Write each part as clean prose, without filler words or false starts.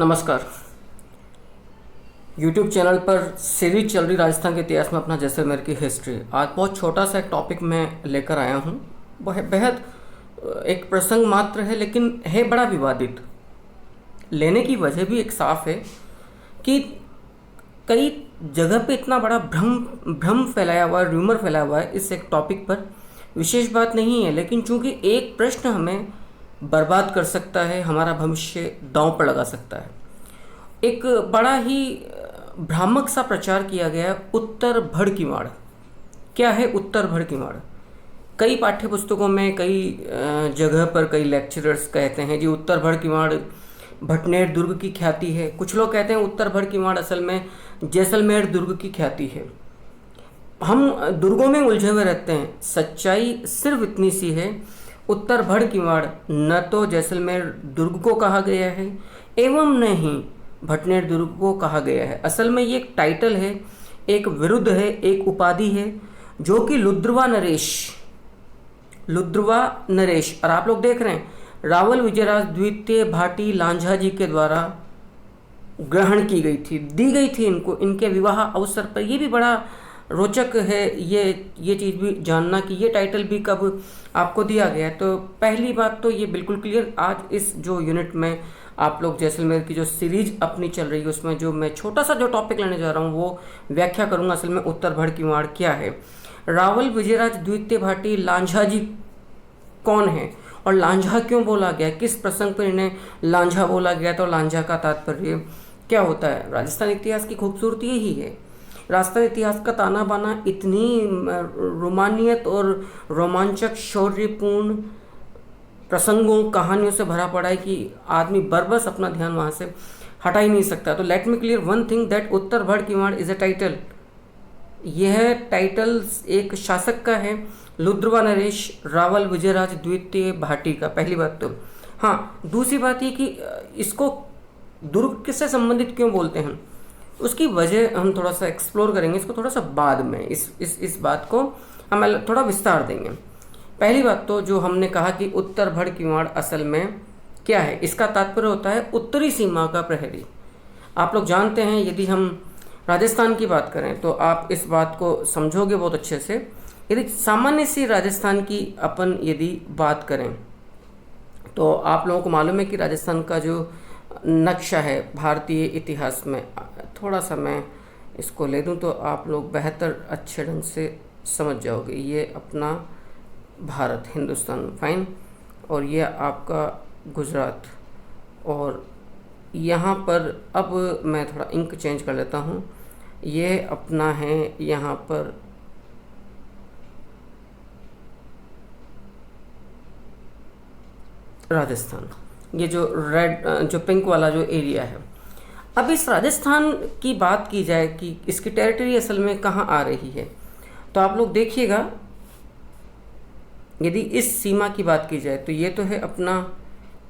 नमस्कार। YouTube channel पर series चल रही राजस्थान के इतिहास में अपना जैसलमेर की हिस्ट्री। आज बहुत छोटा सा एक टॉपिक मैं लेकर आया हूँ। वह बेहद एक प्रसंग मात्र है, लेकिन है बड़ा विवादित। लेने की वजह भी एक साफ है कि कई जगह पे इतना बड़ा भ्रम फैलाया हुआ है, र्यूमर फैलाया हुआ है इस एक टॉपिक पर। विशेष बात नहीं है, लेकिन चूंकि एक प्रश्न हमें बर्बाद कर सकता है, हमारा भविष्य दांव पर लगा सकता है। एक बड़ा ही भ्रामक सा प्रचार किया गया है, उत्तर भड़कीवाड़। क्या है उत्तर भड़कीवाड़? कई पाठ्य पुस्तकों में, कई जगह पर कई लेक्चरर्स कहते हैं जी उत्तर भड़कीवाड़ भटनेर दुर्ग की ख्याति है। कुछ लोग कहते हैं उत्तर भड़कीवाड़ असल में जैसलमेर दुर्ग की ख्याति है। हम दुर्गों में उलझे हुए रहते हैं। सच्चाई सिर्फ इतनी सी है, उत्तर भड़कीवाड़ न तो जैसलमेर दुर्ग को कहा गया है एवं न ही भटनेर दुर्ग को कहा गया है। असल में ये एक टाइटल है, एक विरुद्ध है, एक उपाधि है जो कि लुद्रवा नरेश और आप लोग देख रहे हैं रावल विजयराज द्वितीय भाटी लांझा जी के द्वारा ग्रहण की गई थी, दी गई थी इनको, इनके विवाह अवसर पर। ये भी बड़ा रोचक है ये चीज़ भी जानना कि ये टाइटल भी कब आपको दिया गया है। तो पहली बात तो ये बिल्कुल क्लियर। आज इस जो यूनिट में आप लोग जैसलमेर की जो सीरीज अपनी चल रही है उसमें जो मैं छोटा सा जो टॉपिक लेने जा रहा हूँ वो व्याख्या करूँगा असल में उत्तर भड़कीवाड़ क्या है। रावल विजयराज द्वितीय भाटी लांझा जी कौन है और लांझा क्यों बोला गया, किस प्रसंग पर इन्हें लांझा बोला गया, तो लांझा का तात्पर्य क्या होता है। राजस्थान इतिहास की खूबसूरती यही है। राजस्थान इतिहास का ताना बाना इतनी रोमानियत और रोमांचक शौर्यपूर्ण प्रसंगों कहानियों से भरा पड़ा है कि आदमी बरबस अपना ध्यान वहाँ से हटा ही नहीं सकता। तो let me clear one thing that Uttar Bhadkiwad is a title. यह टाइटल एक शासक का है, लुद्रवा नरेश रावल विजयराज द्वितीय भाटी का। पहली बात तो हाँ। दूसरी बात ये कि इसको दुर्ग किससे संबंधित क्यों बोलते हैं, उसकी वजह हम थोड़ा सा एक्सप्लोर करेंगे इसको थोड़ा सा बाद में। इस बात को हम थोड़ा विस्तार देंगे। पहली बात तो जो हमने कहा कि उत्तर भड़कीवाड़ असल में क्या है, इसका तात्पर्य होता है उत्तरी सीमा का प्रहरी। आप लोग जानते हैं, यदि हम राजस्थान की बात करें तो आप इस बात को समझोगे बहुत अच्छे से। यदि सामान्य सी राजस्थान की अपन यदि बात करें तो आप लोगों को मालूम है कि राजस्थान का जो नक्शा है भारतीय इतिहास में, थोड़ा सा मैं इसको ले दूं तो आप लोग बेहतर अच्छे ढंग से समझ जाओगे। ये अपना भारत हिंदुस्तान फाइन, और ये आपका गुजरात, और यहाँ पर अब मैं थोड़ा इंक चेंज कर लेता हूँ। ये अपना है यहाँ पर राजस्थान, ये जो रेड जो पिंक वाला जो एरिया है। अब इस राजस्थान की बात की जाए कि इसकी टेरिटरी असल में कहाँ आ रही है, तो आप लोग देखिएगा, यदि इस सीमा की बात की जाए तो ये तो है अपना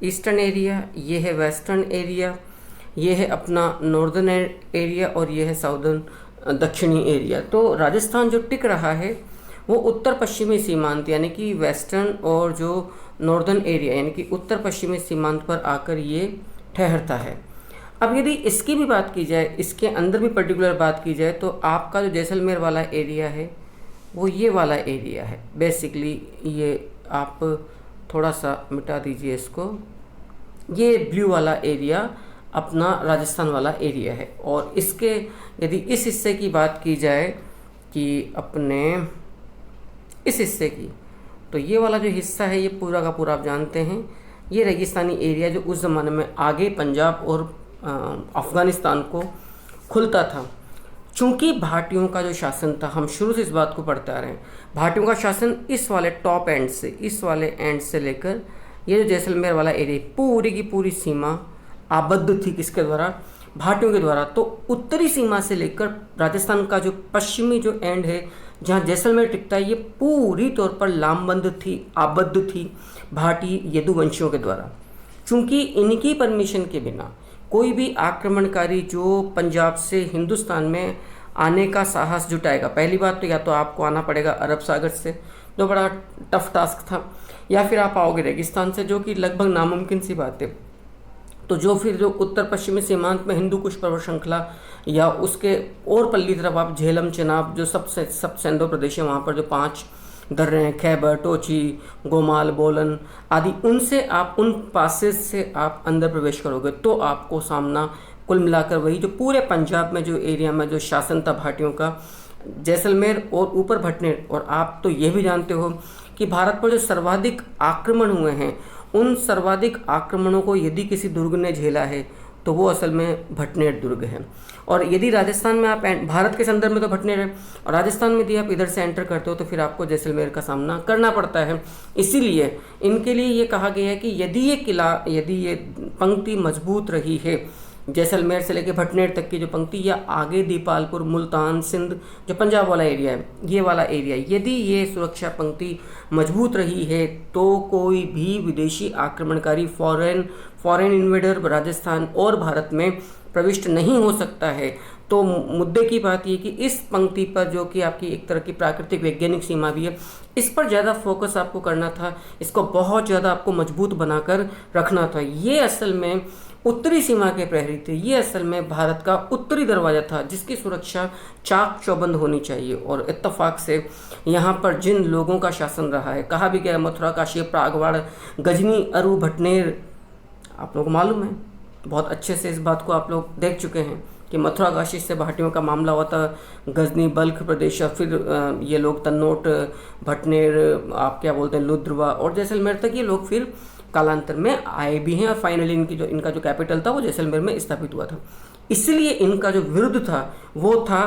ईस्टर्न एरिया, ये है वेस्टर्न एरिया, ये है अपना नॉर्दर्न एरिया और ये है साउदर्न दक्षिणी एरिया। तो राजस्थान जो टिक रहा है वो उत्तर पश्चिमी सीमांत यानी कि वेस्टर्न और जो नॉर्दर्न एरिया यानी कि उत्तर पश्चिमी सीमांत पर आकर ये ठहरता है। अब यदि इसकी भी बात की जाए, इसके अंदर भी पर्टिकुलर बात की जाए, तो आपका जो जैसलमेर वाला एरिया है वो ये वाला एरिया है। बेसिकली ये आप थोड़ा सा मिटा दीजिए इसको, ये ब्लू वाला एरिया अपना राजस्थान वाला एरिया है। और इसके यदि इस हिस्से की बात की जाए कि अपने इस हिस्से की, तो ये वाला जो हिस्सा है ये पूरा का पूरा आप जानते हैं ये रेगिस्तानी एरिया जो उस ज़माने में आगे पंजाब और अफ़गानिस्तान को खुलता था। चूँकि भाटियों का जो शासन था, हम शुरू से इस बात को पढ़ते आ रहे हैं, भाटियों का शासन इस वाले टॉप एंड से, इस वाले एंड से लेकर ये जो जैसलमेर वाला एरिया पूरी की पूरी सीमा आबद्ध थी किसके द्वारा, भाटियों के द्वारा। तो उत्तरी सीमा से लेकर राजस्थान का जो पश्चिमी जो एंड है जहाँ जैसलमेर टिकता है, ये पूरी तौर पर लामबंद थी, आबद्ध थी भाटी यदुवंशियों के द्वारा। चूँकि इनकी परमिशन के बिना कोई भी आक्रमणकारी जो पंजाब से हिंदुस्तान में आने का साहस जुटाएगा, पहली बात तो या तो आपको आना पड़ेगा अरब सागर से, जो बड़ा टफ टास्क था, या फिर आप आओगे रेगिस्तान से, जो कि लगभग नामुमकिन सी बात है। तो जो फिर जो उत्तर पश्चिमी सीमांत में हिंदू कुश पर्वत श्रृंखला या उसके और पल्ली तरफ आप झेलम, चेनाब, जो सब सेंधो प्रदेश है, वहाँ पर जो 5 दर्रे हैं, खैबर, टोची, गोमाल, बोलन आदि, उनसे आप उन पासेस से आप अंदर प्रवेश करोगे तो आपको सामना कुल मिलाकर वही जो पूरे पंजाब में जो एरिया में जो शासन था भाटियों का, जैसलमेर और ऊपर भटनेर। और आप तो ये भी जानते हो कि भारत पर जो सर्वाधिक आक्रमण हुए हैं, उन सर्वाधिक आक्रमणों को यदि किसी दुर्ग ने झेला है तो वो असल में भटनेर दुर्ग है। और यदि राजस्थान में आप भारत के संदर्भ में तो भटनेर है, और राजस्थान में यदि आप इधर से एंटर करते हो तो फिर आपको जैसलमेर का सामना करना पड़ता है। इसीलिए इनके लिए ये कहा गया है कि यदि ये पंक्ति मजबूत रही है, जैसलमेर से लेकर भटनेर तक की जो पंक्ति, या आगे दीपालपुर, मुल्तान, सिंध, जो पंजाब वाला एरिया है, ये वाला एरिया, यदि ये सुरक्षा पंक्ति मजबूत रही है तो कोई भी विदेशी आक्रमणकारी फॉरेन इन्वेडर राजस्थान और भारत में प्रविष्ट नहीं हो सकता है। तो मुद्दे की बात ये कि इस पंक्ति पर, जो कि आपकी एक तरह की प्राकृतिक वैज्ञानिक सीमा भी है, इस पर ज़्यादा फोकस आपको करना था, इसको बहुत ज़्यादा आपको मजबूत बनाकर रखना था। ये असल में उत्तरी सीमा के प्रहरी थे, ये असल में भारत का उत्तरी दरवाज़ा था जिसकी सुरक्षा चाक चौबंद होनी चाहिए। और इत्तेफाक से यहाँ पर जिन लोगों का शासन रहा है, कहा भी गया है मथुरा, काशी, प्रागवाड़, गजनी, अरु, भटनेर, आप लोगों को मालूम है, बहुत अच्छे से इस बात को आप लोग देख चुके हैं कि मथुरा काशी से भाटियों का मामला हुआ था, गजनी, बल्ख प्रदेश, फिर ये लोग तन्नोट, भटनेर, आप क्या बोलते हैं, लुद्रवा और जैसलमेर तक ये लोग फिर कालांतर में आए भी हैं। और फाइनली इनका जो कैपिटल था वो जैसलमेर में स्थापित हुआ था। इसलिए इनका जो विरुद्ध था वो था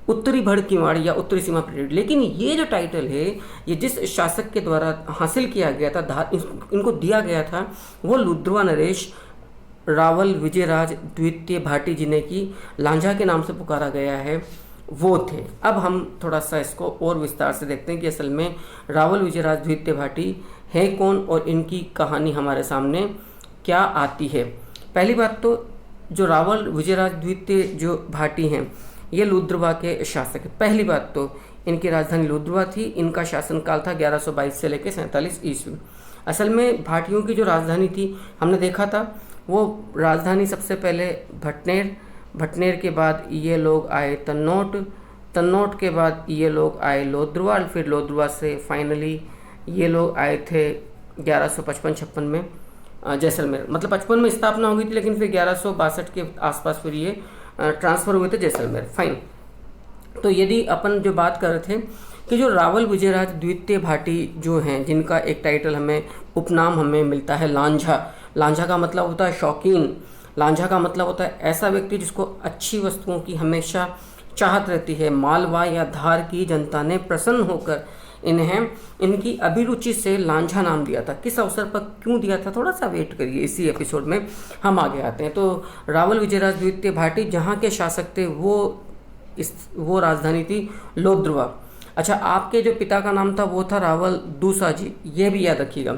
उत्तरी भड़ किवाड़ या उत्तरी सीमा परेड। लेकिन ये जो टाइटल है, ये जिस शासक के द्वारा हासिल किया गया था, इनको दिया गया था, वो लुद्रवा नरेश रावल विजयराज द्वितीय भाटी जिन्हें की लांझा के नाम से पुकारा गया है, वो थे। अब हम थोड़ा सा इसको और विस्तार से देखते हैं कि असल में रावल विजयराज द्वितीय भाटी है कौन और इनकी कहानी हमारे सामने क्या आती है। पहली बात तो जो रावल विजयराज द्वितीय जो भाटी हैं, ये लुद्रवा के शासक हैं। पहली बात तो इनकी राजधानी लुद्रवा थी। इनका शासनकाल था 1122 से लेकर 47 ईस्वी। असल में भाटियों की जो राजधानी थी, हमने देखा था, वो राजधानी सबसे पहले भटनेर के बाद ये लोग आए तन्नोट के बाद ये लोग आए लोद्रवा, फिर लोद्रवा से फाइनली ये लोग आए थे 1155-56 में जैसलमेर। मतलब 55 में स्थापना हो गई थी, लेकिन फिर 1162 के आसपास फिर ये ट्रांसफ़र हुए थे जैसलमेर। फाइन। तो यदि अपन जो बात कर रहे थे कि जो रावल विजयराज द्वितीय भाटी जो हैं, जिनका एक टाइटल हमें, उपनाम हमें मिलता है लांझा का मतलब होता है शौकीन। लांझा का मतलब होता है ऐसा व्यक्ति जिसको अच्छी वस्तुओं की हमेशा चाहत रहती है। मालवा या धार की जनता ने प्रसन्न होकर इन्हें इनकी अभिरुचि से लांझा नाम दिया था। किस अवसर पर क्यों दिया था, थोड़ा सा वेट करिए, इसी एपिसोड में हम आगे आते हैं। तो रावल विजयराज द्वितीय भाटी जहाँ के शासक थे वो राजधानी थी लोद्रवा। अच्छा, आपके जो पिता का नाम था वो था रावल दूसा जी, ये भी याद रखिएगा।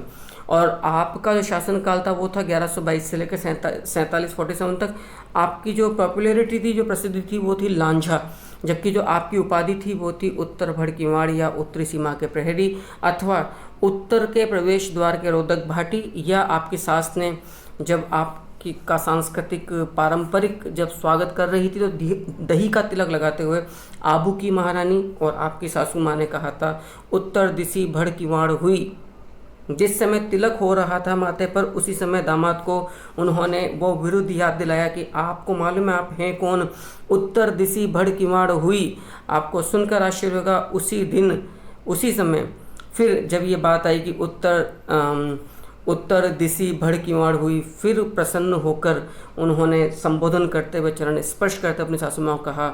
और आपका जो शासनकाल था वो था 1122 से लेकर 47 तक। आपकी जो पॉपुलैरिटी थी, जो प्रसिद्धि थी, वो थी लांझा। जबकि जो आपकी उपाधि थी वो थी उत्तर भड़ किवाड़ या उत्तरी सीमा के प्रहरी, अथवा उत्तर के प्रवेश द्वार के रोधक भाटी। या आपकी सास ने जब आपकी का सांस्कृतिक पारंपरिक जब स्वागत कर रही थी तो दही का तिलक लगाते हुए आबू की महारानी और आपकी सासू माँ ने कहा था, उत्तर दिशी भड़ किवाड़ हुई। जिस समय तिलक हो रहा था माथे पर, उसी समय दामाद को उन्होंने वो विरुद्ध याद दिलाया कि आपको मालूम है आप हैं कौन, उत्तर दिशी भड़ किवाड़ हुई। आपको सुनकर आश्चर्य होगा, उसी समय फिर जब ये बात आई कि उत्तर दिशी भड़ किवाड़ हुई, फिर प्रसन्न होकर उन्होंने संबोधन करते हुए, चरण स्पर्श करते अपनी सासू माँ को कहा,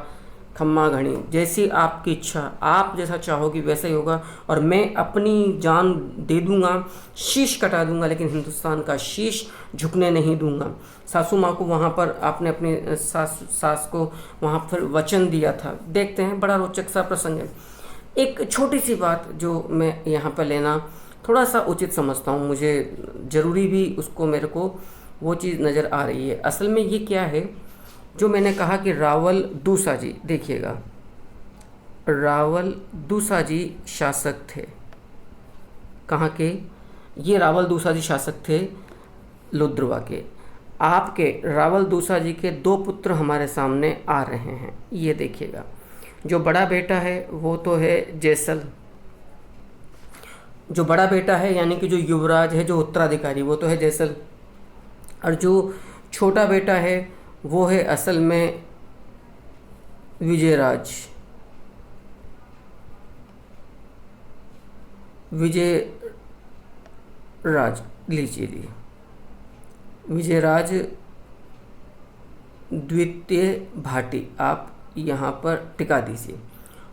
खम्मा घड़ी, जैसी आपकी इच्छा, आप जैसा चाहोगी वैसा ही होगा, और मैं अपनी जान दे दूंगा, शीश कटा दूंगा, लेकिन हिंदुस्तान का शीश झुकने नहीं दूंगा। सासू माँ को वहाँ पर आपने अपनी सास को वहाँ पर वचन दिया था। देखते हैं, बड़ा रोचक सा प्रसंग है। एक छोटी सी बात जो मैं यहाँ पर लेना थोड़ा सा उचित समझता हूँ, मुझे ज़रूरी भी उसको, मेरे को वो चीज़ नज़र आ रही है। असल में ये क्या है, जो मैंने कहा कि रावल दूसा जी, देखिएगा, रावल दूसा जी शासक थे कहाँ के, ये रावल दूसा जी शासक थे लुद्रवा के। आपके रावल दूसा जी के दो पुत्र हमारे सामने आ रहे हैं। ये देखिएगा, जो बड़ा बेटा है वो तो है जैसल, जो बड़ा बेटा है यानी कि जो युवराज है, जो उत्तराधिकारी, वो तो है जैसल, और जो छोटा बेटा है वो है असल में विजयराज। विजयराज लीजिए लिए, विजयराज द्वितीय भाटी आप यहाँ पर टिका दीजिए।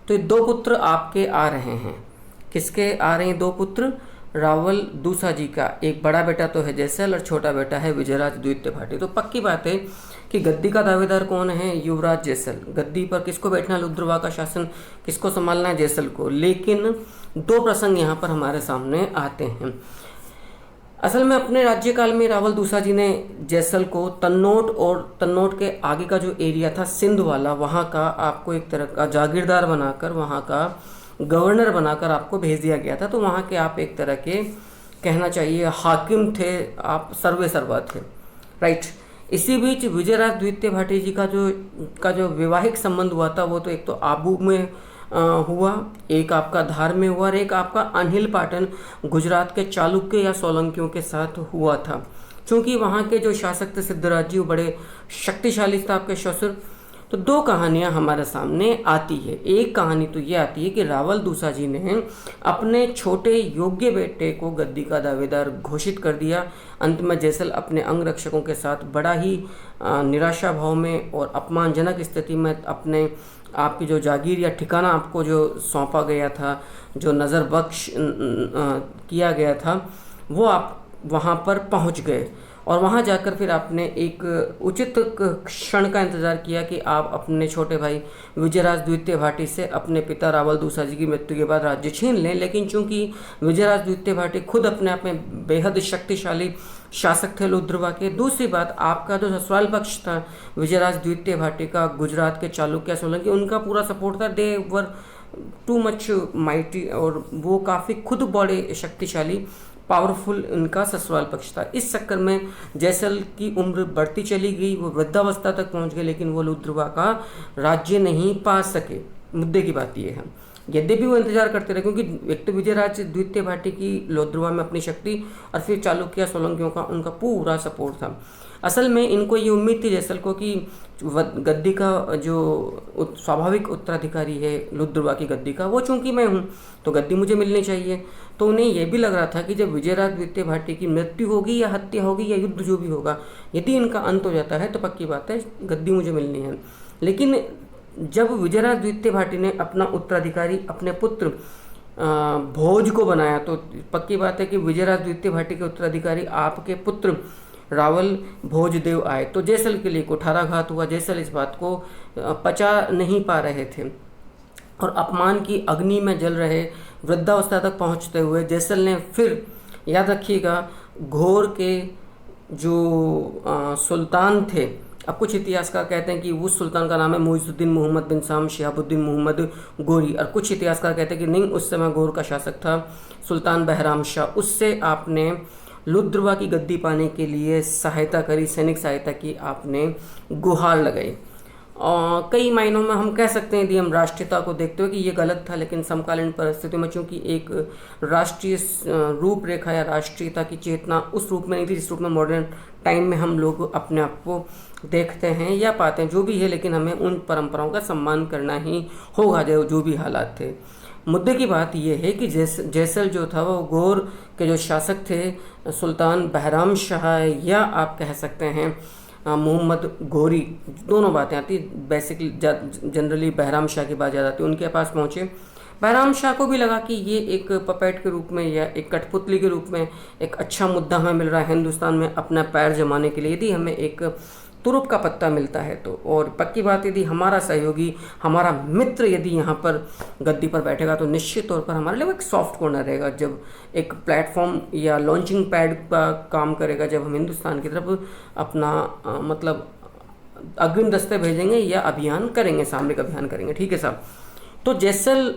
तो ये दो पुत्र आपके आ रहे हैं। किसके आ रहे हैं दो पुत्र? रावल दूसा जी का एक बड़ा बेटा तो है जैसल और छोटा बेटा है विजयराज द्वितीय भाटी। तो पक्की बात है कि गद्दी का दावेदार कौन है? युवराज जैसल। गद्दी पर किसको बैठना है? लुद्रवा का शासन किसको संभालना है? जैसल को। लेकिन दो प्रसंग यहाँ पर हमारे सामने आते हैं। असल में अपने राज्यकाल में रावल दूसा जी ने जैसल को तन्नोट और तन्नोट के आगे का जो एरिया था सिंध वाला, वहाँ का आपको एक तरह का जागीरदार बनाकर, वहाँ का गवर्नर बनाकर आपको भेज दिया गया था। तो वहाँ के आप एक तरह के कहना चाहिए हाकिम थे, आप सर्वे सर्वा थे, राइट। इसी बीच विजयराज द्वितीय भाटी जी का जो वैवाहिक संबंध हुआ था वो तो एक तो आबू में हुआ, एक आपका धार में हुआ और एक आपका अनहिल पाटन गुजरात के चालुक्य या सोलंकियों के साथ हुआ था। क्योंकि वहाँ के जो शासक थे सिद्धराज जी वो बड़े शक्तिशाली थे आपके ससुर। तो दो कहानियाँ हमारे सामने आती है। एक कहानी तो ये आती है कि रावल दूसा जी ने अपने छोटे योग्य बेटे को गद्दी का दावेदार घोषित कर दिया। अंत में जैसल अपने अंगरक्षकों के साथ बड़ा ही निराशा भाव में और अपमानजनक स्थिति में अपने आपकी जो जागीर या ठिकाना आपको जो सौंपा गया था, जो नज़र बख्श किया गया था, वो आप वहाँ पर पहुँच गए। और वहाँ जाकर फिर आपने एक उचित क्षण का इंतज़ार किया कि आप अपने छोटे भाई विजयराज द्वितीय भाटी से अपने पिता रावल दूसा जी की मृत्यु के बाद राज्य छीन लें। लेकिन चूंकि विजयराज द्वितीय भाटी खुद अपने आप में बेहद शक्तिशाली शासक थे लुद्रवा के, दूसरी बात आपका जो ससुराल पक्ष था विजयराज द्वितीय भाटी का, गुजरात के चालुक्य सोलंकी, उनका पूरा सपोर्ट था। दे वर टू मच माइटी और वो काफ़ी खुद बड़े शक्तिशाली पावरफुल इनका ससुराल पक्ष था। इस चक्कर में जैसल की उम्र बढ़ती चली गई, वो वृद्धावस्था तक पहुंच गए, लेकिन वो लुद्रवा का राज्य नहीं पा सके। मुद्दे की बात ये है, यद्यपि वो इंतजार करते रहे, क्योंकि एक तो विजयराज द्वितीय भाटी की लुद्रवा में अपनी शक्ति और फिर चालुक्य सोलंकियों का उनका पूरा सपोर्ट था। असल में इनको ये उम्मीद थी जैसल को कि गद्दी का जो स्वाभाविक उत्तराधिकारी है लुद्रवा की गद्दी का, वो चूंकि मैं हूँ तो गद्दी मुझे मिलनी चाहिए। तो उन्हें यह भी लग रहा था कि जब विजयराज द्वितीय भाटी की मृत्यु होगी या हत्या होगी या युद्ध जो भी होगा, यदि इनका अंत हो जाता है तो पक्की बात है गद्दी मुझे मिलनी है। लेकिन जब विजयराज द्वितीय भाटी ने अपना उत्तराधिकारी अपने पुत्र भोज को बनाया, तो पक्की बात है कि विजयराज द्वितीय भाटी के उत्तराधिकारी आपके पुत्र रावल भोजदेव आए। तो जैसल के लिए कुठाराघात हुआ। जैसल इस बात को पचा नहीं पा रहे थे और अपमान की अग्नि में जल रहे, वृद्धावस्था तक पहुंचते हुए जैसल ने फिर, याद रखिएगा, घोर के जो सुल्तान थे, अब कुछ इतिहासकार कहते हैं कि उस सुल्तान का नाम है मुइजुद्दीन मोहम्मद बिन शाम शिहाबुद्दीन मोहम्मद गोरी, और कुछ इतिहासकार कहते हैं कि नहीं, उस समय घोर का शासक था सुल्तान बहराम शाह। उससे आपने लुद्रवा की गद्दी पाने के लिए सहायता करी, सैनिक सहायता की आपने गुहार लगाई। कई मायनों में हम कह सकते हैं यदि हम राष्ट्रीयता को देखते हुए कि ये गलत था, लेकिन समकालीन परिस्थितियों में चूंकि एक राष्ट्रीय रूपरेखा या राष्ट्रीयता की चेतना उस रूप में नहीं थी जिस रूप में मॉडर्न टाइम में हम लोग अपने आप को देखते हैं या पाते हैं, जो भी है, लेकिन हमें उन परंपराओं का सम्मान करना ही होगा जो भी हालात थे। मुद्दे की बात यह है कि जैसल जो था वो घोर के जो शासक थे सुल्तान बहराम शाह या आप कह सकते हैं मोहम्मद गोरी, दोनों बातें आती, बेसिकली जनरली बहराम शाह की बात ज़्यादा आती, उनके पास पहुँचे। बहराम शाह को भी लगा कि ये एक पपेट के रूप में या एक कठपुतली के रूप में एक अच्छा मुद्दा हमें मिल रहा है हिंदुस्तान में अपना पैर जमाने के लिए, यदि हमें एक तुरुप का पत्ता मिलता है तो। और पक्की बात, यदि हमारा सहयोगी, हमारा मित्र यदि यहाँ पर गद्दी पर बैठेगा तो निश्चित तौर पर हमारे लिए वो एक सॉफ्ट कॉर्नर रहेगा, जब एक प्लेटफॉर्म या लॉन्चिंग पैड का काम करेगा, जब हम हिंदुस्तान की तरफ अपना मतलब अग्रिम दस्ते भेजेंगे या अभियान करेंगे, सामरिक अभियान करेंगे। ठीक है साहब। तो जैसल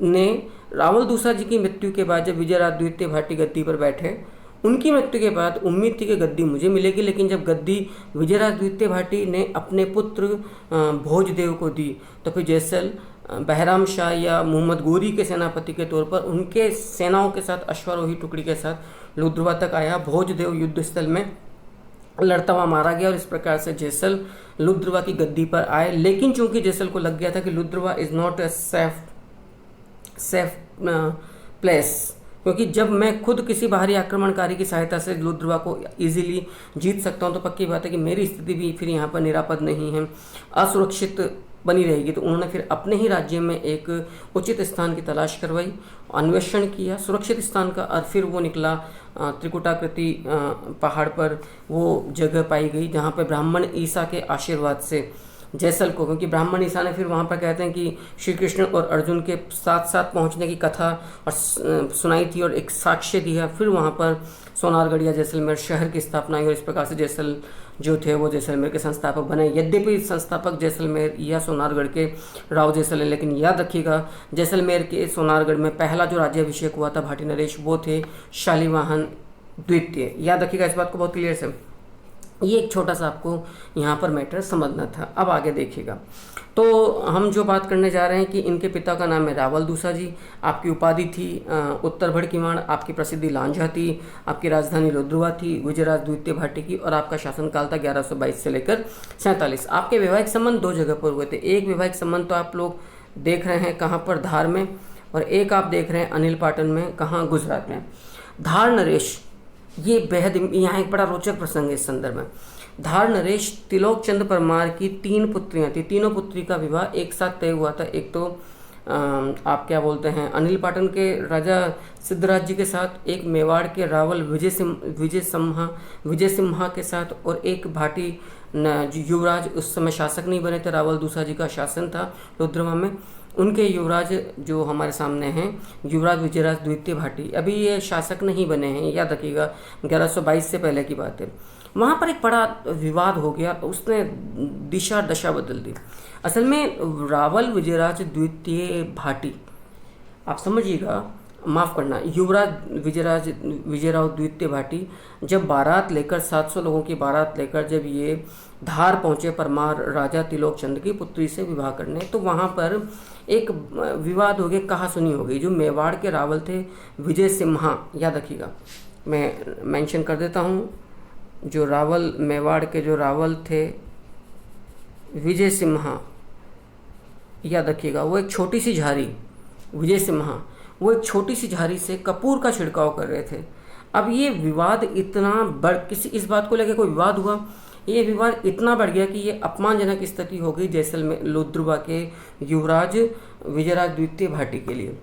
ने रावल दूसा जी की मृत्यु के बाद जब विजयराज द्वितीय भाटी गद्दी पर बैठे उनकी मृत्यु के बाद उम्मीद थी कि गद्दी मुझे मिलेगी, लेकिन जब गद्दी विजयराज द्वितीय भाटी ने अपने पुत्र भोजदेव को दी तो फिर जयसल बहराम शाह या मोहम्मद गोरी के सेनापति के तौर पर उनके सेनाओं के साथ अश्वारोही टुकड़ी के साथ लुद्रवा तक आया। भोजदेव युद्ध स्थल में लड़ता हुआ मारा गया और इस प्रकार से जयसल लुद्रवा की गद्दी पर आए। लेकिन चूंकि जयसल को लग गया था कि Ludrava is not a safe place, क्योंकि जब मैं खुद किसी बाहरी आक्रमणकारी की सहायता से लुद्रवा को इजीली जीत सकता हूं तो पक्की बात है कि मेरी स्थिति भी फिर यहाँ पर निरापद नहीं है, असुरक्षित बनी रहेगी। तो उन्होंने फिर अपने ही राज्य में एक उचित स्थान की तलाश करवाई, अन्वेषण किया सुरक्षित स्थान का, और फिर वो निकला त्रिकुटाकृति पहाड़ पर वो जगह पाई गई जहाँ पर ब्राह्मण ईसा के आशीर्वाद से जयसल को, क्योंकि ब्राह्मण ईसा ने फिर वहाँ पर कहते हैं कि श्री कृष्ण और अर्जुन के साथ साथ पहुँचने की कथा और सुनाई थी और एक साक्ष्य दिया। फिर वहाँ पर सोनारगढ़ या जैसलमेर शहर की स्थापना हुई और इस प्रकार से जयसल जो थे वो जैसलमेर के संस्थापक बने। यद्यपि संस्थापक जैसलमेर या सोनारगढ़ के राव जयसल है, लेकिन याद रखिएगा जैसलमेर के सोनारगढ़ में पहला जो राज्याभिषेक हुआ था भाटी नरेश वो थे शालिवाहन द्वितीय। याद रखिएगा इस बात को बहुत क्लियर से। ये एक छोटा सा आपको यहाँ पर मैटर समझना था। अब आगे देखिएगा, तो हम जो बात करने जा रहे हैं कि इनके पिता का नाम है रावल दूसा जी, आपकी उपाधि थी उत्तर भड़कीवाण, आपकी प्रसिद्धि लांझा थी, आपकी राजधानी लुद्रवा थी विजयराज द्वितीय भाटी की, और आपका शासनकाल था 1122 से लेकर 47। आपके वैवाहिक संबंध दो जगह पर हुए थे। एक वैवाहिक संबंध तो आप लोग देख रहे हैं कहाँ पर, धार में, और एक आप देख रहे हैं अनिल पाटन में, कहाँ, गुजरात में। धार नरेश, ये बेहद यहाँ एक बड़ा रोचक प्रसंग है इस संदर्भ में। धार नरेश तिलोक चंद परमार की 3 पुत्रियां थी, तीनों पुत्री का विवाह एक साथ तय हुआ था। एक तो आप क्या बोलते हैं अनिल पाटन के राजा सिद्धराज जी के साथ, एक मेवाड़ के रावल विजय सिम्हा के साथ, और एक भाटी युवराज, उस समय शासक नहीं बने थे, रावल दूसा जी का शासन था लुद्रवा में, उनके युवराज जो हमारे सामने हैं युवराज विजयराज द्वितीय भाटी, अभी ये शासक नहीं बने हैं, याद रखिएगा 1122 से पहले की बात है। वहाँ पर एक बड़ा विवाद हो गया, उसने दिशा दशा बदल दी। असल में रावल विजयराज द्वितीय भाटी, आप समझिएगा, माफ़ करना, युवराज विजयराव द्वितीय भाटी जब बारात लेकर 700 लोगों की बारात लेकर जब ये धार पहुँचे परमार राजा तिलोक चंद की पुत्री से विवाह करने, तो वहाँ पर एक विवाद हो गया, कहा सुनी हो गई। जो मेवाड़ के रावल थे विजय सिम्हा, याद रखिएगा, मैं मेंशन कर देता हूँ, जो रावल मेवाड़ के जो रावल थे विजय सिम्हा, याद रखिएगा, वो एक छोटी सी झारी, विजय सिम्हा, वो एक छोटी सी झारी से कपूर का छिड़काव कर रहे थे। अब ये विवाद इतना किसी इस बात को लेकर कोई विवाद हुआ, ये विवाद इतना बढ़ गया कि ये अपमानजनक स्थिति हो गई जैसलमेर लुद्रवा के युवराज विजयराज द्वितीय भाटी के लिए।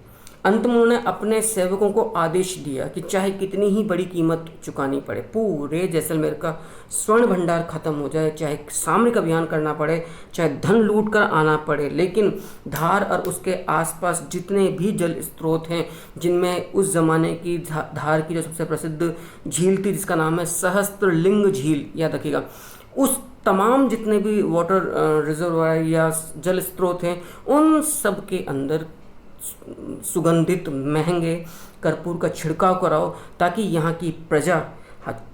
अंत में उन्होंने अपने सेवकों को आदेश दिया कि चाहे कितनी ही बड़ी कीमत चुकानी पड़े, पूरे जैसलमेर का स्वर्ण भंडार खत्म हो जाए, चाहे सामरिक अभियान करना पड़े, चाहे धन लूट कर आना पड़े, लेकिन धार और उसके आसपास जितने भी जल स्रोत हैं, जिनमें उस जमाने की धार की जो सबसे प्रसिद्ध झील थी जिसका नाम है सहस्त्रलिंग झील, याद रखिएगा, उस तमाम जितने भी वाटर रिजर्वायर या जल स्रोत हैं, उन सब के अंदर सुगंधित महंगे कर्पूर का छिड़काव कराओ, ताकि यहाँ की प्रजा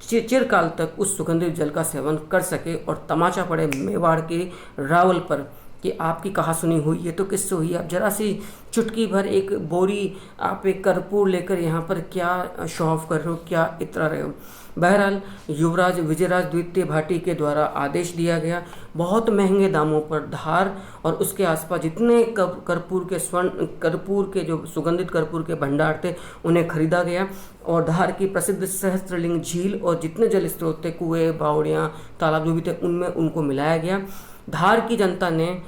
चिरकाल तक उस सुगंधित जल का सेवन कर सके और तमाचा पड़े मेवाड़ के रावल पर कि आपकी कहा सुनी हुई है तो किससे हुई। आप जरा सी चुटकी भर एक बोरी आप एक कर्पूर लेकर यहाँ पर क्या शो ऑफ कर रहे हो, क्या इतरा रहे हो। बहरहाल युवराज विजयराज द्वितीय भाटी के द्वारा आदेश दिया गया, बहुत महंगे दामों पर धार और उसके आसपास जितने कर्पूर के जो सुगंधित कर्पूर के भंडार थे उन्हें खरीदा गया, और धार की प्रसिद्ध सहस्त्रलिंग झील और जितने जल स्रोत थे, कुएँ, बावड़ियाँ, तालाब जो भी थे, उनमें उनको मिलाया गया। धार की जनता ने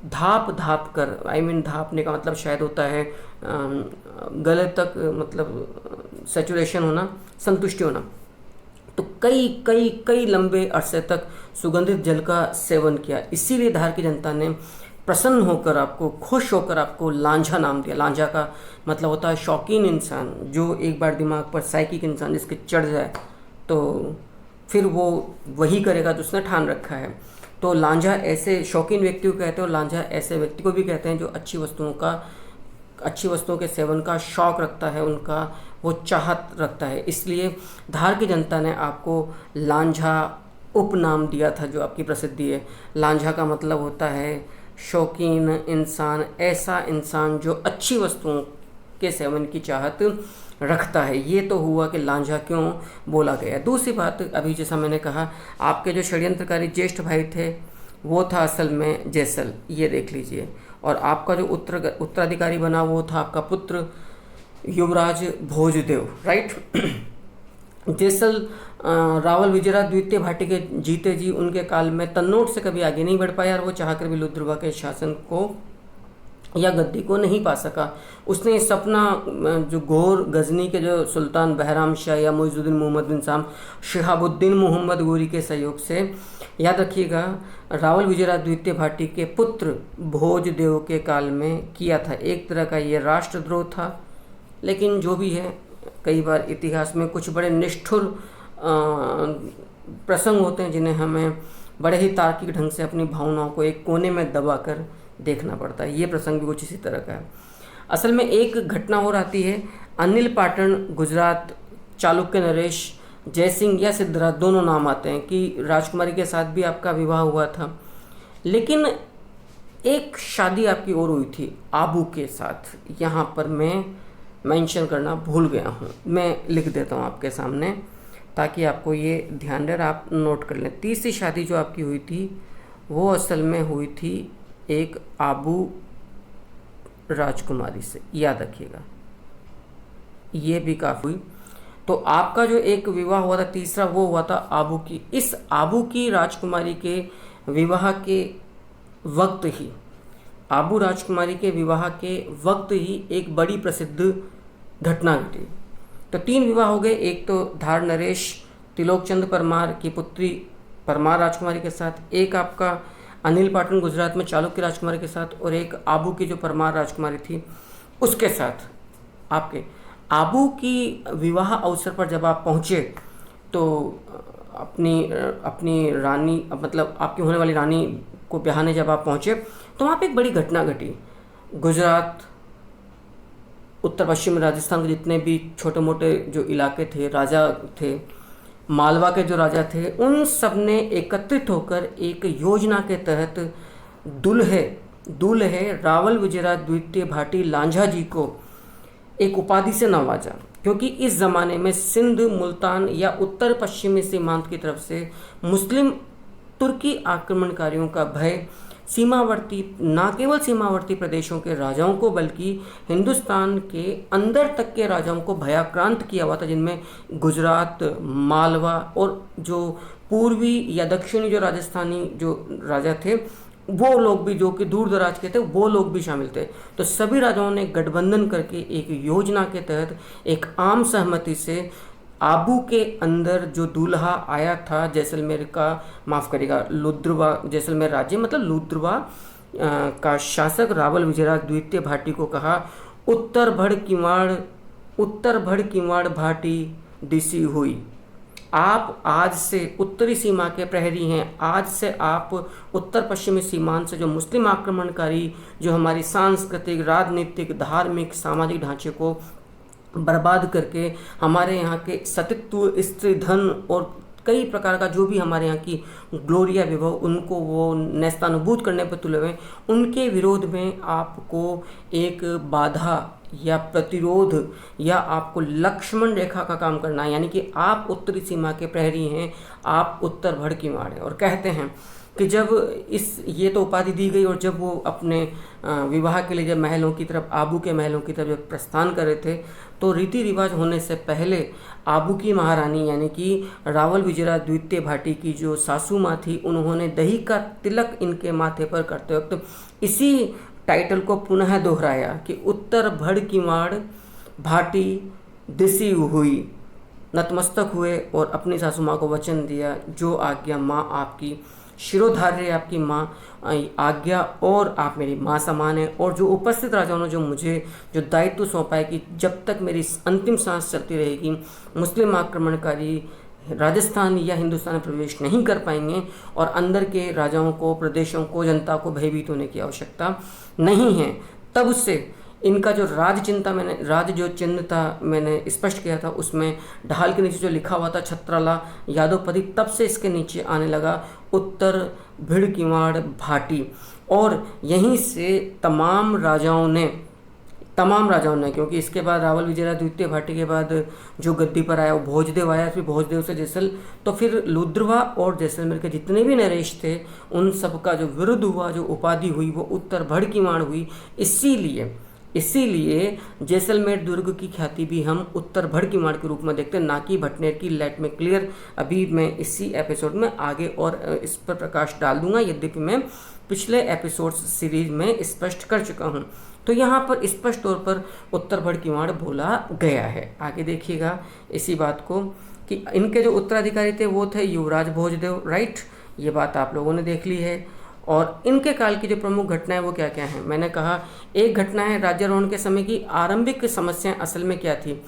धाप कर, धापने का मतलब शायद होता है गले तक, मतलब सैचुरेशन होना, संतुष्टि होना, तो कई लंबे अरसे तक सुगंधित जल का सेवन किया। इसीलिए धार की जनता ने प्रसन्न होकर, आपको खुश होकर आपको लांझा नाम दिया। लांझा का मतलब होता है शौकीन इंसान, जो एक बार दिमाग पर साइकिक इंसान जिसके चढ़ जाए तो फिर वो वही करेगा जो उसने ठान रखा है। तो लांझा ऐसे शौकीन व्यक्ति को कहते हैं, और लांझा ऐसे व्यक्ति को भी कहते हैं जो अच्छी वस्तुओं का अच्छी वस्तुओं के सेवन का शौक़ रखता है, उनका वो चाहत रखता है। इसलिए धार की जनता ने आपको लांझा उपनाम दिया था, जो आपकी प्रसिद्धि है। लांझा का मतलब होता है शौकीन इंसान, ऐसा इंसान जो अच्छी वस्तुओं के सेवन की चाहत रखता है। ये तो हुआ कि लांझा क्यों बोला गया। दूसरी बात, अभी जैसा मैंने कहा, आपके जो षड्यंत्रकारी ज्येष्ठ भाई थे वो था असल में जैसल, ये देख लीजिए। और आपका जो उत्तराधिकारी बना वो था आपका पुत्र युवराज भोजदेव, राइट। जैसल रावल विजयराज द्वितीय भाटी के जीते जी, उनके काल में तन्नोट से कभी आगे नहीं बढ़ पाया और वो चाहकर भी लुद्रवा के शासन को या गद्दी को नहीं पा सका। उसने सपना जो घोर गजनी के जो सुल्तान बहराम शाह या मुइजुद्दीन मोहम्मद बिन साम शिहाबुद्दीन मोहम्मद गोरी के सहयोग से, याद रखिएगा, रावल विजयराज द्वितीय भाटी के पुत्र भोजदेव के काल में किया था। एक तरह का ये राष्ट्रद्रोह था, लेकिन जो भी है, कई बार इतिहास में कुछ बड़े निष्ठुर प्रसंग होते हैं जिन्हें हमें बड़े ही तार्किक ढंग से अपनी भावनाओं को एक कोने में दबाकर देखना पड़ता है। ये प्रसंग भी कुछ इसी तरह का है। असल में एक घटना और आती है, अनिल पाटन गुजरात, चालुक्य नरेश, जयसिंह या सिद्धराज, दोनों नाम आते हैं कि राजकुमारी के साथ भी आपका विवाह हुआ था। लेकिन एक शादी आपकी और हुई थी आबू के साथ, यहाँ पर मैं मेंशन करना भूल गया हूँ, मैं लिख देता हूँ आपके सामने ताकि आपको ये ध्यान रहे, आप नोट कर लें। तीसरी शादी जो आपकी हुई थी वो असल में हुई थी एक आबू राजकुमारी से, याद रखिएगा, ये भी काफ़ी हुई। तो आपका जो एक विवाह हुआ था तीसरा, वो हुआ था आबू की। इस आबू की राजकुमारी के विवाह के वक्त ही, आबू राजकुमारी के विवाह के वक्त ही एक बड़ी प्रसिद्ध घटना घटी। तो 3 विवाह हो गए, एक तो धार नरेश तिलोकचंद परमार की पुत्री परमार राजकुमारी के साथ, एक आपका अनिल पाटन गुजरात में चालुक्य राजकुमारी के साथ, और एक आबू की जो परमार राजकुमारी थी उसके साथ। आपके आबू की विवाह अवसर पर जब आप पहुँचे तो अपनी रानी, मतलब आपकी होने वाली रानी को ब्याहने जब आप पहुँचे तो वहाँ पे एक बड़ी घटना घटी। गुजरात, उत्तर पश्चिम राजस्थान के जितने भी छोटे मोटे जो इलाके थे, राजा थे, मालवा के जो राजा थे, उन सब ने एकत्रित होकर एक योजना के तहत दूल्हे रावल विजयराज द्वितीय भाटी लांझा जी को एक उपाधि से नवाजा, क्योंकि इस ज़माने में सिंध, मुल्तान या उत्तर पश्चिमी सीमांत की तरफ से मुस्लिम तुर्की आक्रमणकारियों का भय सीमावर्ती, न केवल सीमावर्ती प्रदेशों के राजाओं को बल्कि हिंदुस्तान के अंदर तक के राजाओं को भयाक्रांत किया हुआ था, जिनमें गुजरात, मालवा और जो पूर्वी या दक्षिणी जो राजस्थानी जो राजा थे वो लोग भी, जो कि दूर दराज के थे, वो लोग भी शामिल थे। तो सभी राजाओं ने गठबंधन करके एक योजना के तहत एक आम सहमति से आबू के अंदर जो दूल्हा आया था जैसलमेर का, माफ़ करिएगा, लुद्रवा, जैसलमेर राज्य मतलब लुद्रवा का शासक रावल विजयराज द्वितीय भाटी को कहा, उत्तर भड़ किवाड़ भाटी दिसी हुई। आप आज से उत्तरी सीमा के प्रहरी हैं, आज से आप उत्तर पश्चिमी सीमांत से जो मुस्लिम आक्रमणकारी जो हमारी सांस्कृतिक, राजनीतिक, धार्मिक, सामाजिक ढांचे को बर्बाद करके हमारे यहाँ के सतित्व, स्त्री धन और कई प्रकार का जो भी हमारे यहाँ की ग्लोरिया विभव, उनको वो नेस्तानुबूत करने पर तुले हुए, उनके विरोध में आपको एक बाधा या प्रतिरोध या आपको लक्ष्मण रेखा का काम करना है। यानी कि आप उत्तरी सीमा के प्रहरी हैं, आप उत्तर भड़ की मार हैं। और कहते हैं कि जब ये तो उपाधि दी गई और जब वो अपने विवाह के लिए जब महलों की तरफ, आबू के महलों की तरफ जब प्रस्थान कर रहे थे तो रीति रिवाज होने से पहले आबू की महारानी यानी कि रावल विजयराज द्वितीय भाटी की जो सासू माँ थी, उन्होंने दही का तिलक इनके माथे पर करते वक्त इसी टाइटल को पुनः दोहराया कि उत्तर भड़ की माड़ भाटी दिसी हुई, नतमस्तक हुए और अपनी सासू माँ को वचन दिया, जो आज्ञा माँ आपकी, शिरोधार्य आपकी माँ आज्ञा और आप मेरी माँ समान है। और जो उपस्थित राजाओं ने जो मुझे जो दायित्व सौंपा है कि जब तक मेरी अंतिम सांस चलती रहेगी मुस्लिम आक्रमणकारी राजस्थान या हिंदुस्तान में प्रवेश नहीं कर पाएंगे और अंदर के राजाओं को, प्रदेशों को, जनता को भयभीत होने की आवश्यकता नहीं है। तब उससे इनका जो राज जो चिन्ह था मैंने स्पष्ट किया था, उसमें ढाल के नीचे जो लिखा हुआ था छत्राला यादवपदी, तब से इसके नीचे आने लगा उत्तर भिड़किवाड़ भाटी। और यहीं से तमाम राजाओं ने, क्योंकि इसके बाद रावल विजयराज द्वितीय भाटी के बाद जो गद्दी पर आया वो भोजदेव आया, फिर भोजदेव से जैसल, तो फिर लुद्रवा और जैसलमेर के जितने भी नरेश थे उन सब का जो विरुद्ध हुआ, जो उपाधि हुई, वो उत्तर भड़कीमाड़ हुई। इसीलिए जैसलमेर दुर्ग की ख्याति भी हम उत्तर भड़कीमाड़ के रूप में देखते हैं, ना कि भटनेर की। लेट में क्लियर। अभी मैं इसी एपिसोड में आगे और इस पर प्रकाश डाल दूंगा, यद्यपि मैं पिछले एपिसोड सीरीज में स्पष्ट कर चुका हूँ। तो यहाँ पर स्पष्ट तौर पर उत्तर भड़कीमाड़ बोला गया है। आगे देखिएगा इसी बात को कि इनके जो उत्तराधिकारी थे वो थे युवराज भोजदेव, राइट। ये बात आप लोगों ने देख ली है। और इनके काल की जो प्रमुख घटनाएं वो क्या क्या हैं, मैंने कहा एक घटना है राज्यारोहण के समय की आरंभिक समस्याएं असल में क्या थी।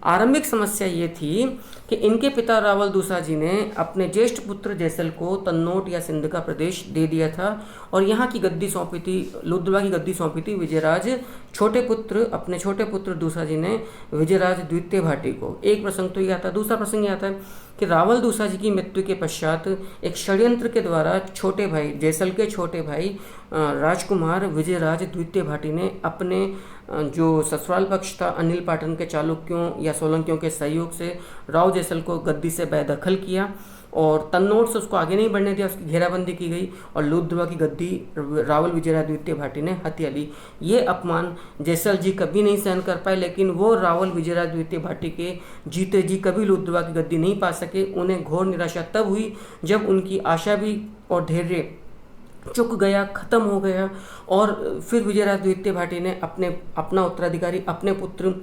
आरंभिक समस्या ये थी कि इनके पिता रावल दूसा जी ने अपने ज्येष्ठ पुत्र जैसल को तन्नोट या सिंध का प्रदेश दे दिया था और यहाँ की गद्दी सौंपी थी, लुद्रवा की गद्दी सौंपी थी विजयराज अपने छोटे पुत्र दूसा जी ने विजयराज द्वितीय भाटी को। एक प्रसंग तो यह आता है। दूसरा प्रसंग यह आता है कि रावल दूसा जी की मृत्यु के पश्चात एक षड्यंत्र के द्वारा छोटे भाई जैसल के छोटे भाई राजकुमार विजयराज द्वितीय भाटी ने अपने जो ससुराल पक्ष था अनिल पाटन के चालुक्यों या सोलंकियों के सहयोग से राव जैसल को गद्दी से बेदखल किया और तन्नोट से उसको आगे नहीं बढ़ने दिया, उसकी घेराबंदी की गई और लुद्रवा की गद्दी रावल विजयराज द्वितीय भाटी ने हत्या ली। ये अपमान जैसल जी कभी नहीं सहन कर पाए, लेकिन वो रावल विजयराज द्वितीय भाटी के जीते जी कभी लुद्रवा की गद्दी नहीं पा सके। उन्हें घोर निराशा तब हुई जब उनकी आशा भी और धैर्य चुक गया, खत्म हो गया। और फिर विजयराज द्वितीय भाटी ने अपना उत्तराधिकारी अपने पुत्र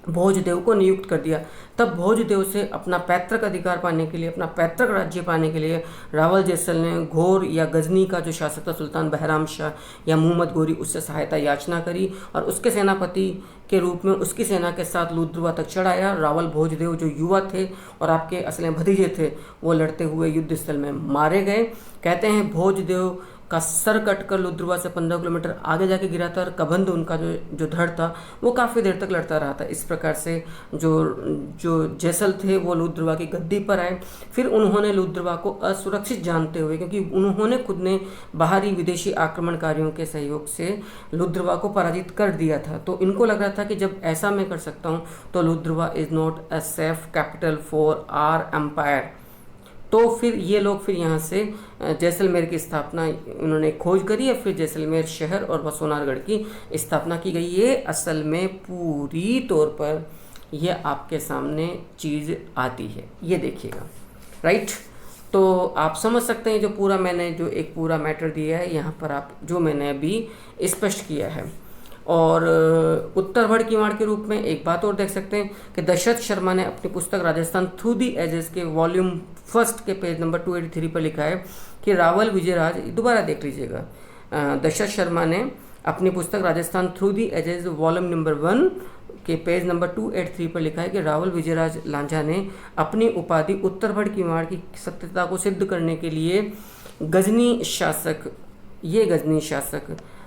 भोजदेव को नियुक्त कर दिया। तब भोजदेव से अपना पैतृक अधिकार पाने के लिए, अपना पैतृक राज्य पाने के लिए रावल जैसल ने घोर या गजनी का जो शासक था सुल्तान बहराम शाह या मुहम्मद गोरी, उससे सहायता याचना करी और उसके सेनापति के रूप में उसकी सेना के साथ लुद्रवा तक चढ़ाया। रावल भोजदेव जो युवा थे और आपके असले भतीजे थे वो लड़ते हुए युद्ध स्थल में मारे गए। कहते हैं भोजदेव का सर कटकर लुद्रवा से 15 किलोमीटर आगे जाके गिरा था और कबंध उनका जो धड़ था वो काफ़ी देर तक लड़ता रहा था। इस प्रकार से जो जैसल थे वो लुद्रवा की गद्दी पर आए। फिर उन्होंने लुद्रवा को असुरक्षित जानते हुए, क्योंकि उन्होंने खुद ने बाहरी विदेशी आक्रमणकारियों के सहयोग से लुद्रवा को पराजित कर दिया था, तो इनको लग रहा था कि जब ऐसा मैं कर सकता हूँ तो Ludrava is not a safe capital for our empire. तो फिर ये लोग फिर यहाँ से जैसलमेर की स्थापना उन्होंने खोज करी और फिर जैसलमेर शहर और वसोनारगढ़ की स्थापना की गई। ये असल में पूरी तौर पर ये आपके सामने चीज़ आती है, ये देखिएगा, राइट। तो आप समझ सकते हैं जो पूरा मैंने जो एक पूरा मैटर दिया है यहाँ पर, आप जो मैंने अभी स्पष्ट किया है। और उत्तर भड़कीमाड़ के रूप में एक बात और देख सकते हैं कि दशरथ शर्मा ने अपनी पुस्तक राजस्थान थ्रू दी एजेस के वॉल्यूम 1 के पेज नंबर 283 पर लिखा है कि रावल विजयराज, दोबारा देख लीजिएगा, दशरथ शर्मा ने अपनी पुस्तक Rajasthan through the ages volume number 1 के पेज नंबर 283 पर लिखा है कि रावल विजयराज लांझा ने अपनी उपाधि उत्तर भड़कीमाड़ की सत्यता को सिद्ध करने के लिए गजनी शासक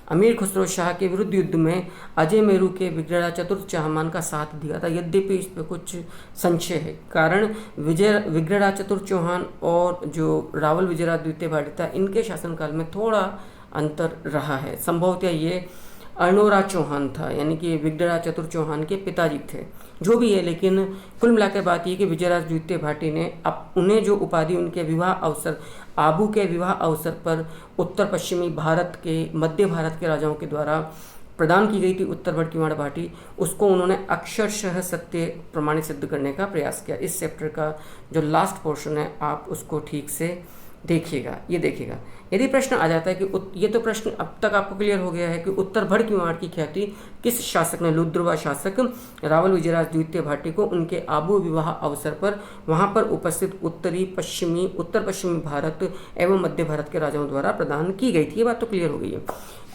अमीर खुसरो शाह के विरुद्ध युद्ध में अजय मेरू के विग्रह चतुर्थ चाहमान का साथ दिया था। यद्यपि इस पर कुछ संशय है, कारण विग्रह चतुर्थ चौहान और जो रावल विजयराज द्वितीय भाटी था इनके शासनकाल में थोड़ा अंतर रहा है। संभवतः ये अर्णोराज चौहान था, यानी कि विग्रह चतुर्थ चौहान के पिताजी थे, जो भी है। लेकिन कुल मिलाकर बात ये कि विजयराज द्वितीय भाटी ने उन्हें जो उपाधि उनके विवाह अवसर, आबू के विवाह अवसर पर उत्तर पश्चिमी भारत के, मध्य भारत के राजाओं के द्वारा प्रदान की गई थी उत्तर भड़कीमाड़ भाटी, उसको उन्होंने अक्षरशः सत्य प्रमाणित सिद्ध करने का प्रयास किया। इस चैप्टर का जो लास्ट पोर्शन है आप उसको ठीक से देखिएगा, ये देखिएगा। यदि प्रश्न आ जाता है कि ये तो प्रश्न अब तक आपको क्लियर हो गया है कि उत्तर भड़कीमाड़ की ख्याति किस शासक ने, लुद्रवा शासक रावल विजयराज द्वितीय भाटी को उनके आबू विवाह अवसर पर वहां पर उपस्थित उत्तर पश्चिमी भारत एवं मध्य भारत के राजाओं द्वारा प्रदान की गई थी। ये बात तो क्लियर हो गई है।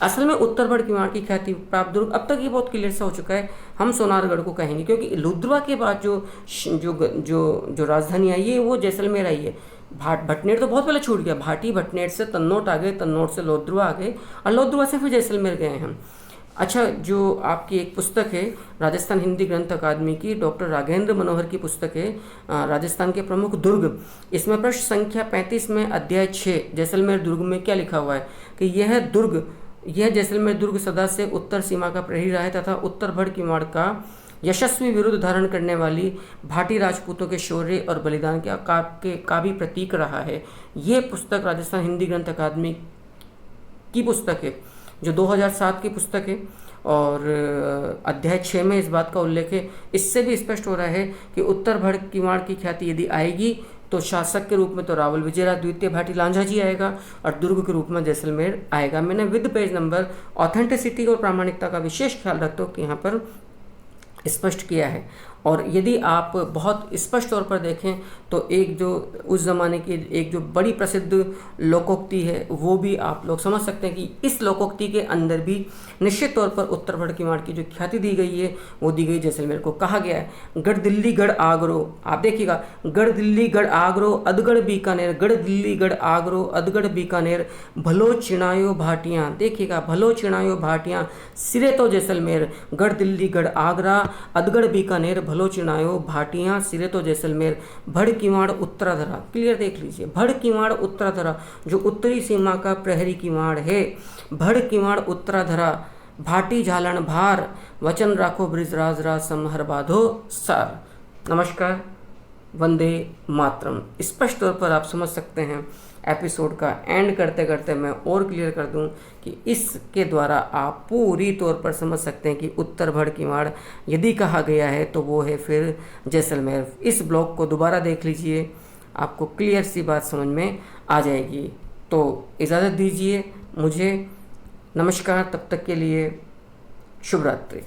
असल में उत्तर भड़कीमाड़ की ख्याति प्राप्त दुर्ग, अब तक ये बहुत क्लियर सा हो चुका है, हम सोनारगढ़ को कहेंगे, क्योंकि लुद्रवा के बाद जो राजधानी आई है वो जैसलमेर आई है। भटनेर तो बहुत पहले छूट गया, भाटी भटनेर से तन्नोट आ गए, तन्नोट से लुद्रवा आ गए और लुद्रवा से फिर जैसलमेर गए हैं। अच्छा, जो आपकी एक पुस्तक है राजस्थान हिंदी ग्रंथ अकादमी की, डॉक्टर राघेंद्र मनोहर की पुस्तक है राजस्थान के प्रमुख दुर्ग, इसमें प्रश्न संख्या 35 में अध्याय 6 जैसलमेर दुर्ग में क्या लिखा हुआ है कि यह जैसलमेर दुर्ग सदा से उत्तर सीमा का प्रहरी रहा है तथा उत्तर भड़ किवाड़ का यशस्वी विरुद्ध धारण करने वाली भाटी राजपूतों के शौर्य और बलिदान का भी प्रतीक रहा है। ये पुस्तक राजस्थान हिंदी ग्रंथ अकादमी की पुस्तक है, जो 2007 की पुस्तक है, और अध्याय 6 में इस बात का उल्लेख है। इससे भी स्पष्ट हो रहा है कि उत्तर भड़ किवाड़ की ख्याति यदि आएगी तो शासक के रूप में तो रावल विजयराज द्वितीय भाटी लांझा जी आएगा और दुर्ग के रूप में जैसलमेर आएगा। मैंने विद पेज नंबर ऑथेंटिसिटी और प्रामाणिकता का विशेष ख्याल रखते हो कि यहाँ पर स्पष्ट किया है। और यदि आप बहुत स्पष्ट तौर पर देखें तो एक जो उस ज़माने की एक जो बड़ी प्रसिद्ध लोकोक्ति है वो भी आप लोग समझ सकते हैं कि इस लोकोक्ति के अंदर भी निश्चित तौर पर उत्तर भड़ किवाड़ की जो ख्याति दी गई है वो दी गई जैसलमेर को। कहा गया है गढ़ दिल्ली गढ़ आगरो, आप देखिएगा, गढ़ दिल्ली गढ़ आगरो अदगढ़ बीकानेर, गढ़ दिल्ली गढ़ आगरो अदगढ़ बीकानेर, भलो चिणायो भाटियाँ, देखिएगा भलो चिणायो भाटियाँ, सिरे तो जैसलमेर, गढ़ दिल्ली गढ़ आगरा अदगढ़ बीकानेर, भलो चिणायो भाटियाँ, सिरे तो जैसलमेर, भड़ किवाड़ उत्तराधरा। क्लियर देख लीजिए, भड़ किवाड़ उत्तराधरा जो उत्तरी सीमा का प्रहरी किवाड़ है, भड़ किवाड़ उत्तराधरा, भाटी झालन भार, वचन राखो ब्रिजराज राज समहर बाधो सार। नमस्कार, वंदे मातरम। स्पष्ट तौर पर आप समझ सकते हैं। एपिसोड का एंड करते करते मैं और क्लियर कर दूं कि इसके द्वारा आप पूरी तौर पर समझ सकते हैं कि उत्तर भड़ किवाड़ यदि कहा गया है तो वो है फिर जैसलमेर। इस ब्लॉग को दोबारा देख लीजिए, आपको क्लियर सी बात समझ में आ जाएगी। तो इजाज़त दीजिए मुझे, नमस्कार, तब तक के लिए शुभ रात्रि।